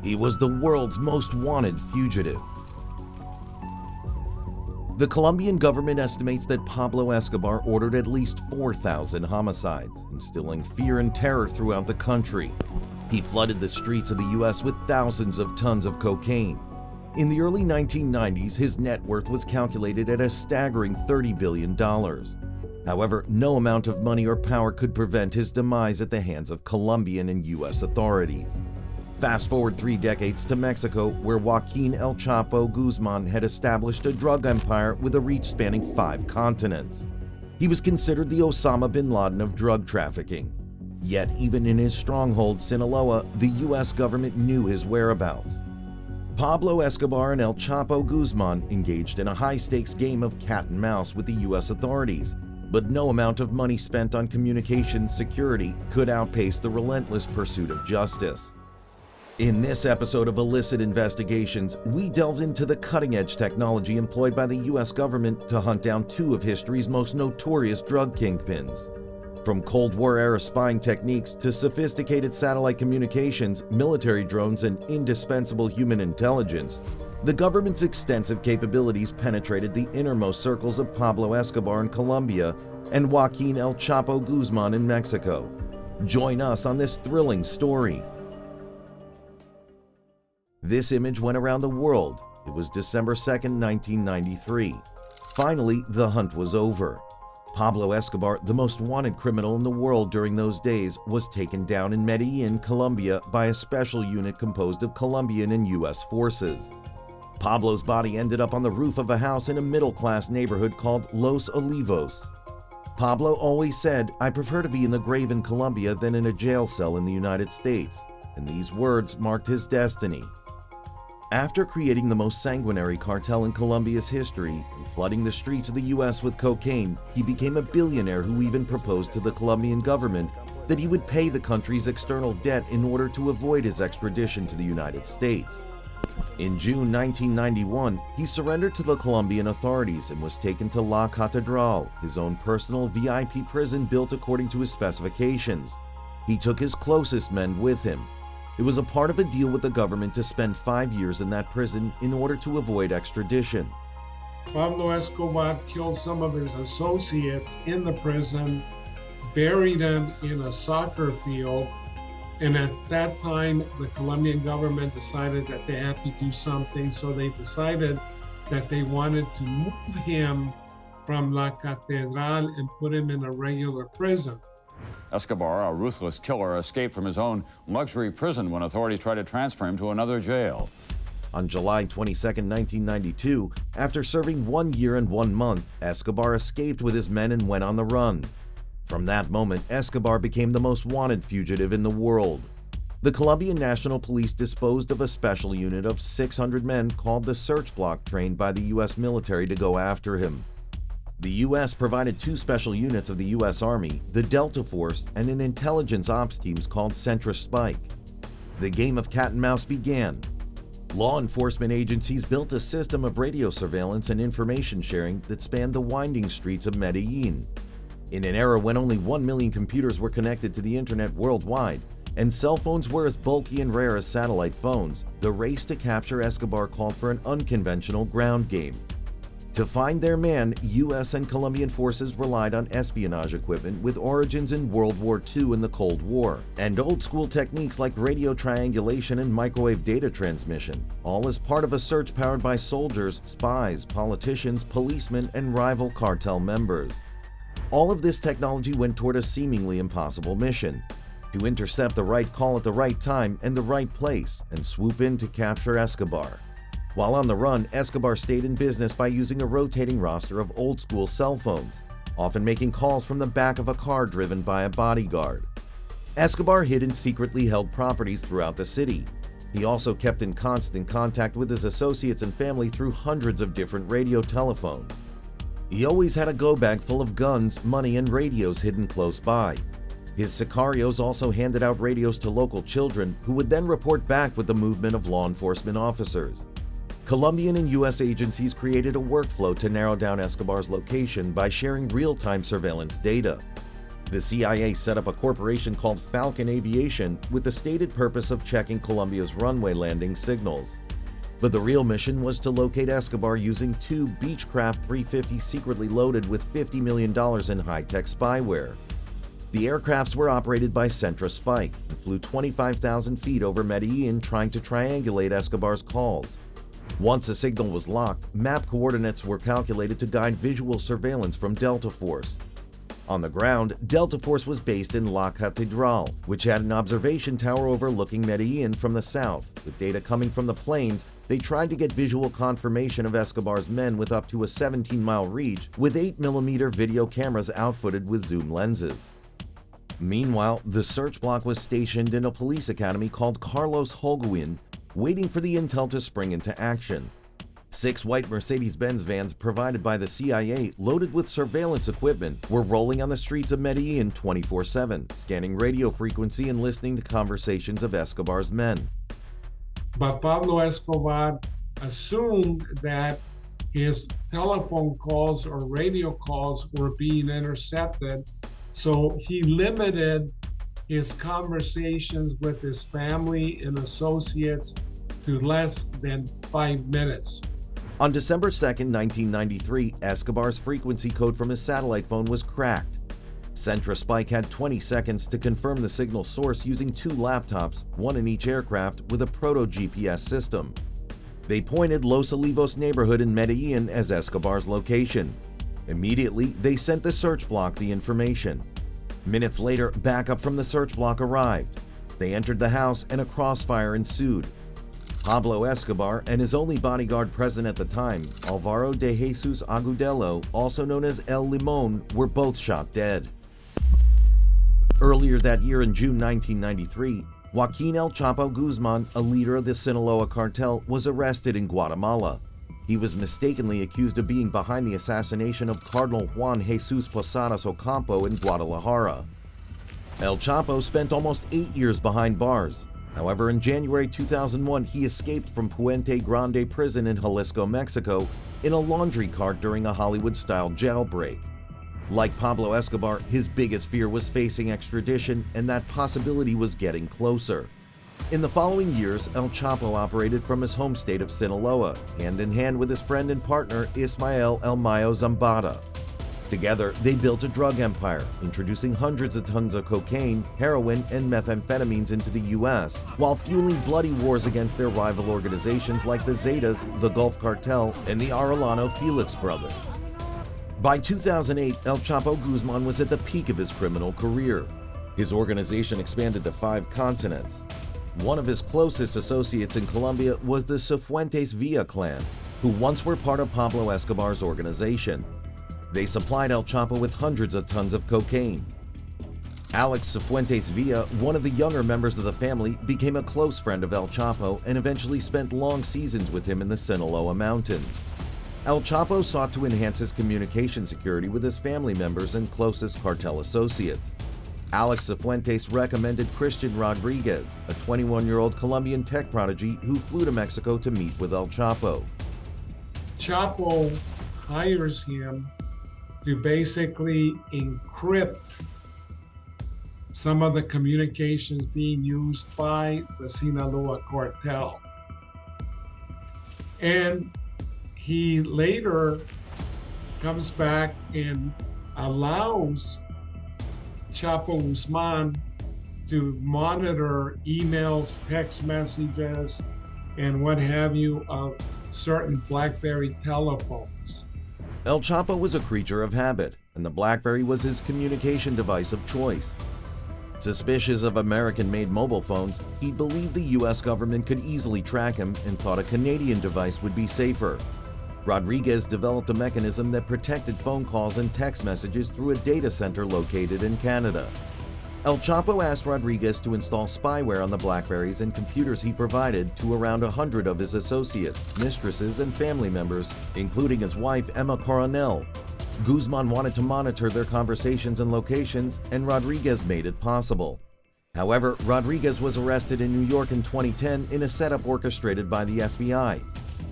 He was the world's most wanted fugitive. The Colombian government estimates that Pablo Escobar ordered at least 4,000 homicides, instilling fear and terror throughout the country. He flooded the streets of the U.S. with thousands of tons of cocaine. In the early 1990s, his net worth was calculated at a staggering $30 billion. However, no amount of money or power could prevent his demise at the hands of Colombian and U.S. authorities. Fast forward 3 decades to Mexico, where JOAQUIN El Chapo Guzman had established a drug empire with a reach spanning 5 continents. He was considered the Osama bin Laden of drug trafficking. Yet, even in his stronghold, Sinaloa, the U.S. government knew his whereabouts. Pablo Escobar and El Chapo Guzman engaged in a high-stakes game of cat and mouse with the U.S. authorities, but no amount of money spent on communications security could outpace the relentless pursuit of justice. In this episode of Illicit Investigations, we delved into the cutting-edge technology employed by the U.S. government to hunt down 2 of history's most notorious drug kingpins. From Cold War-era spying techniques to sophisticated satellite communications, military drones, and indispensable human intelligence, the government's extensive capabilities penetrated the innermost circles of Pablo Escobar in Colombia and JOAQUIN El Chapo Guzman in Mexico. Join us on this thrilling story. This image went around the world. It was December 2, 1993. Finally, the hunt was over. Pablo Escobar, the most wanted criminal in the world during those days, was taken down in Medellin, Colombia by a special unit composed of Colombian and U.S. forces. Pablo's body ended up on the roof of a house in a middle-class neighborhood called Los Olivos. Pablo always said, "I prefer to be in the grave in Colombia than in a jail cell in the United States," and these words marked his destiny. After creating the most sanguinary cartel in Colombia's history and flooding the streets of the U.S. with cocaine, he became a billionaire who even proposed to the Colombian government that he would pay the country's external debt in order to avoid his extradition to the United States. In June 1991, he surrendered to the Colombian authorities and was taken to La Catedral, his own personal VIP prison built according to his specifications. He took his closest men with him. It was a part of a deal with the government to spend 5 years in that prison in order to avoid extradition. Pablo Escobar killed some of his associates in the prison, buried them in a soccer field, and at that time, the Colombian government decided that they had to do something, so they decided that they wanted to move him from La Catedral and put him in a regular prison. Escobar, a ruthless killer, escaped from his own luxury prison when authorities tried to transfer him to another jail. On July 22, 1992, after serving 1 year and 1 month, Escobar escaped with his men and went on the run. From that moment, Escobar became the most wanted fugitive in the world. The Colombian National Police disposed of a special unit of 600 men called the Search Block, trained by the U.S. military to go after him. The U.S. provided 2 special units of the U.S. Army, the Delta Force, and an intelligence ops team called Centra Spike. The game of cat and mouse began. Law enforcement agencies built a system of radio surveillance and information sharing that spanned the winding streets of Medellin. In an era when only 1 million computers were connected to the internet worldwide, and cell phones were as bulky and rare as satellite phones, the race to capture Escobar called for an unconventional ground game. To find their man, U.S. and Colombian forces relied on espionage equipment with origins in World War II and the Cold War, and old-school techniques like radio triangulation and microwave data transmission, all as part of a search powered by soldiers, spies, politicians, policemen, and rival cartel members. All of this technology went toward a seemingly impossible mission: to intercept the right call at the right time and the right place and swoop in to capture Escobar. While on the run, Escobar stayed in business by using a rotating roster of old-school cell phones, often making calls from the back of a car driven by a bodyguard. Escobar hid in secretly held properties throughout the city. He also kept in constant contact with his associates and family through hundreds of different radio telephones. He always had a go-bag full of guns, money, and radios hidden close by. His sicarios also handed out radios to local children, who would then report back with the movement of law enforcement officers. Colombian and U.S. agencies created a workflow to narrow down Escobar's location by sharing real-time surveillance data. The CIA set up a corporation called Falcon Aviation with the stated purpose of checking Colombia's runway landing signals. But the real mission was to locate Escobar using two Beechcraft 350 secretly loaded with $50 million in high-tech spyware. The aircrafts were operated by Centra Spike and flew 25,000 feet over Medellin trying to triangulate Escobar's calls. Once a signal was locked, map coordinates were calculated to guide visual surveillance from Delta Force. On the ground, Delta Force was based in La Catedral, which had an observation tower overlooking Medellin from the south. With data coming from the plains, they tried to get visual confirmation of Escobar's men with up to a 17-mile reach, with 8mm video cameras outfitted with zoom lenses. Meanwhile, the search block was stationed in a police academy called Carlos Holguin, waiting for the intel to spring into action. 6 white Mercedes-Benz vans provided by the CIA, loaded with surveillance equipment, were rolling on the streets of Medellin 24/7, scanning radio frequency and listening to conversations of Escobar's men. But Pablo Escobar assumed that his telephone calls or radio calls were being intercepted, so he limited his conversations with his family and associates to less than 5 minutes. On December 2, 1993, Escobar's frequency code from his satellite phone was cracked. Centra Spike had 20 seconds to confirm the signal source using 2 laptops, one in each aircraft, with a proto-GPS system. They pointed Los Olivos neighborhood in Medellin as Escobar's location. Immediately, they sent the search block the information. Minutes later, backup from the search block arrived. They entered the house and a crossfire ensued. Pablo Escobar and his only bodyguard present at the time, Alvaro de Jesus Agudelo, also known as El Limon, were both shot dead. Earlier that year in June 1993, JOAQUIN El Chapo Guzman, a leader of the Sinaloa cartel, was arrested in Guatemala. He was mistakenly accused of being behind the assassination of Cardinal Juan Jesus Posadas Ocampo in Guadalajara. El Chapo spent almost 8 years behind bars. However, in January 2001, he escaped from Puente Grande prison in Jalisco, Mexico, in a laundry cart during a Hollywood-style jailbreak. Like Pablo Escobar, his biggest fear was facing extradition, and that possibility was getting closer. In the following years, El Chapo operated from his home state of Sinaloa, hand in hand with his friend and partner Ismael El Mayo Zambada. Together, they built a drug empire, introducing hundreds of tons of cocaine, heroin, and methamphetamines into the U.S., while fueling bloody wars against their rival organizations like the Zetas, the Gulf Cartel, and the Arellano Felix brothers. By 2008, El Chapo Guzman was at the peak of his criminal career. His organization expanded to 5 continents. One of his closest associates in Colombia was the Cifuentes Villa clan, who once were part of Pablo Escobar's organization. They supplied El Chapo with hundreds of tons of cocaine. Alex Cifuentes Villa, one of the younger members of the family, became a close friend of El Chapo and eventually spent long seasons with him in the Sinaloa mountains. El Chapo sought to enhance his communication security with his family members and closest cartel associates. Alex Cifuentes recommended Christian Rodriguez, a 21-year-old Colombian tech prodigy who flew to Mexico to meet with El Chapo. Chapo hires him to basically encrypt some of the communications being used by the Sinaloa cartel. And he later comes back and allows Chapo Guzman to monitor emails, text messages, and what have you of certain BlackBerry telephones. El Chapo was a creature of habit, and the BlackBerry was his communication device of choice. Suspicious of American-made mobile phones, he believed the U.S. government could easily track him and thought a Canadian device would be safer. Rodriguez developed a mechanism that protected phone calls and text messages through a data center located in Canada. El Chapo asked Rodriguez to install spyware on the BlackBerries and computers he provided to around 100 of his associates, mistresses, and family members, including his wife Emma Coronel. Guzman wanted to monitor their conversations and locations, and Rodriguez made it possible. However, Rodriguez was arrested in New York in 2010 in a setup orchestrated by the FBI.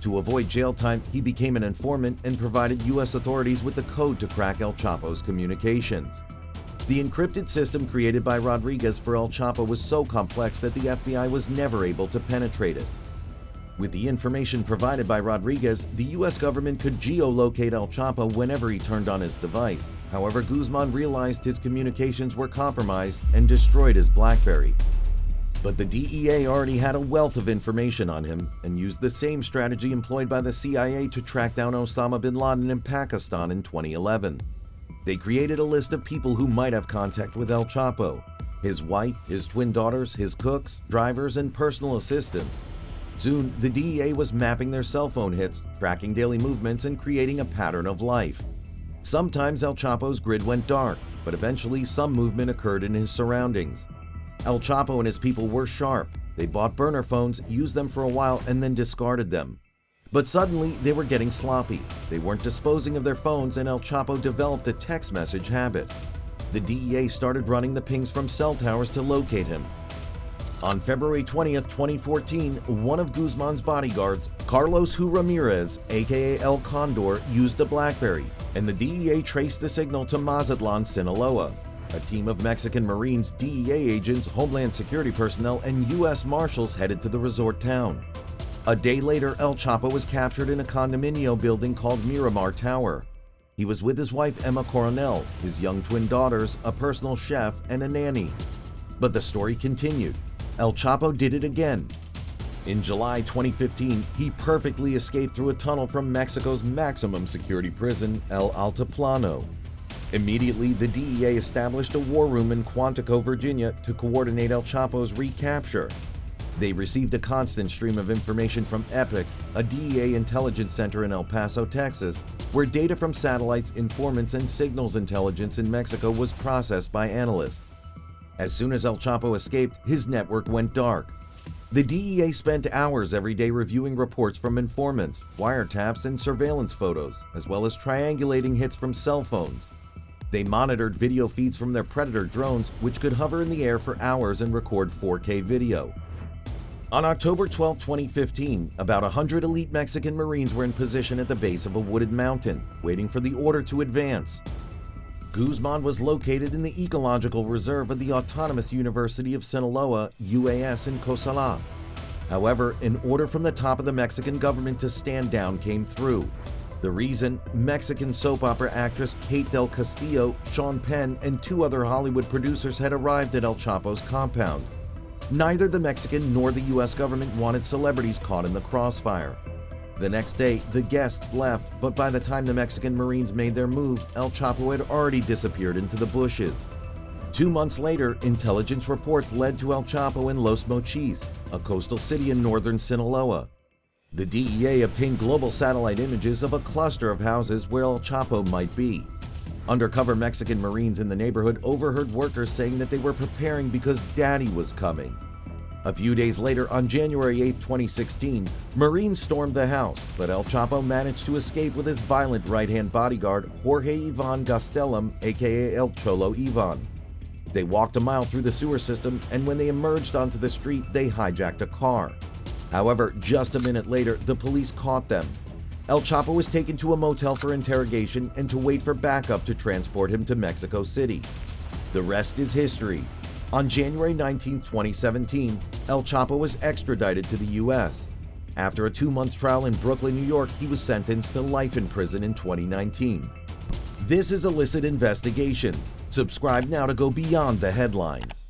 To avoid jail time, he became an informant and provided U.S. authorities with the code to crack El Chapo's communications. The encrypted system created by Rodriguez for El Chapo was so complex that the FBI was never able to penetrate it. With the information provided by Rodriguez, the U.S. government could geolocate El Chapo whenever he turned on his device. However, Guzman realized his communications were compromised and destroyed his BlackBerry. But the DEA already had a wealth of information on him and used the same strategy employed by the CIA to track down Osama bin Laden in Pakistan in 2011. They created a list of people who might have contact with El Chapo: his wife, his twin daughters, his cooks, drivers, and personal assistants. Soon, the DEA was mapping their cell phone hits, tracking daily movements, and creating a pattern of life. Sometimes El Chapo's grid went dark, but eventually some movement occurred in his surroundings. El Chapo and his people were sharp. They bought burner phones, used them for a while, and then discarded them. But suddenly, they were getting sloppy. They weren't disposing of their phones, and El Chapo developed a text message habit. The DEA started running the pings from cell towers to locate him. On February 20th, 2014, one of Guzman's bodyguards, Carlos Hu Ramirez, aka El Condor, used a BlackBerry, and the DEA traced the signal to Mazatlan, Sinaloa. A team of Mexican Marines, DEA agents, Homeland Security personnel, and U.S. Marshals headed to the resort town. A day later, El Chapo was captured in a condominio building called Miramar Tower. He was with his wife Emma Coronel, his young twin daughters, a personal chef, and a nanny. But the story continued. El Chapo did it again. In July 2015, he perfectly escaped through a tunnel from Mexico's maximum security prison, El Altiplano. Immediately, the DEA established a war room in Quantico, Virginia, to coordinate El Chapo's recapture. They received a constant stream of information from EPIC, a DEA intelligence center in El Paso, Texas, where data from satellites, informants, and signals intelligence in Mexico was processed by analysts. As soon as El Chapo escaped, his network went dark. The DEA spent hours every day reviewing reports from informants, wiretaps, and surveillance photos, as well as triangulating hits from cell phones. They monitored video feeds from their Predator drones, which could hover in the air for hours and record 4K video. On October 12, 2015, about 100 elite Mexican Marines were in position at the base of a wooded mountain, waiting for the order to advance. Guzman was located in the ecological reserve of the Autonomous University of Sinaloa, UAS, in Cosala. However, an order from the top of the Mexican government to stand down came through. The reason? Mexican soap opera actress Kate Del Castillo, Sean Penn, and two other Hollywood producers had arrived at El Chapo's compound. Neither the Mexican nor the U.S. government wanted celebrities caught in the crossfire. The next day, the guests left, but by the time the Mexican Marines made their move, El Chapo had already disappeared into the bushes. 2 months later, intelligence reports led to El Chapo in Los Mochis, a coastal city in northern Sinaloa. The DEA obtained global satellite images of a cluster of houses where El Chapo might be. Undercover Mexican Marines in the neighborhood overheard workers saying that they were preparing because Daddy was coming. A few days later, on January 8, 2016, Marines stormed the house, but El Chapo managed to escape with his violent right-hand bodyguard, Jorge Ivan Gastelum, aka El Cholo Ivan. They walked a mile through the sewer system, and when they emerged onto the street, they hijacked a car. However, just a minute later, the police caught them. El Chapo was taken to a motel for interrogation and to wait for backup to transport him to Mexico City. The rest is history. On January 19, 2017, El Chapo was extradited to the U.S. After a 2-month trial in Brooklyn, New York, he was sentenced to life in prison in 2019. This is Illicit Investigations. Subscribe now to go beyond the headlines.